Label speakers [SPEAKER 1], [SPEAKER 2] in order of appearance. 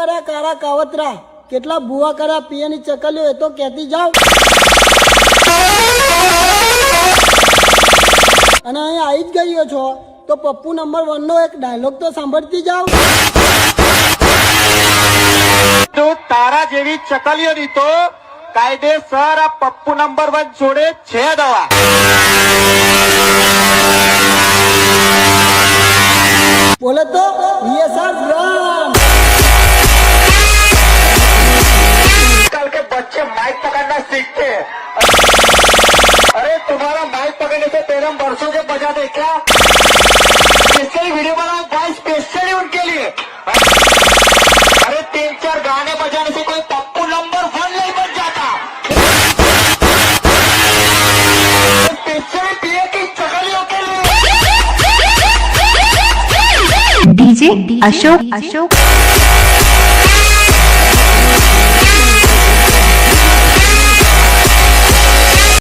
[SPEAKER 1] કર્યા કારા કાવતરા, કેટલા ભૂવા કર્યા પિયરની ચકલીઓ, એ તો કહેતી જાવ. અને અહીં આવી જ ગયો છો તો પપ્પુ નંબર 1 નો એક ડાયલોગ તો સાંભળતી જાવ.
[SPEAKER 2] તો તારા જેવી ચકલીઓની તો કાયદેસર આ પપ્પુ નંબર 1 જોડે છે દવા.
[SPEAKER 1] बोले तो VSR ब्रांड.
[SPEAKER 2] कल के बच्चे माइक पकड़ना सीखते हैं. अरे तुम्हारा माइक पकड़ने से तेरह वर्षों से बजा दे क्या? स्पेशल वीडियो बनाओ भाई, स्पेशली उनके लिए. अरे 3-4 गाने बजाने से कोई पप्पू नंबर 1 नहीं बन जाता. स्पेशली पिए की चकलियों के लिए.
[SPEAKER 3] DJ Ashok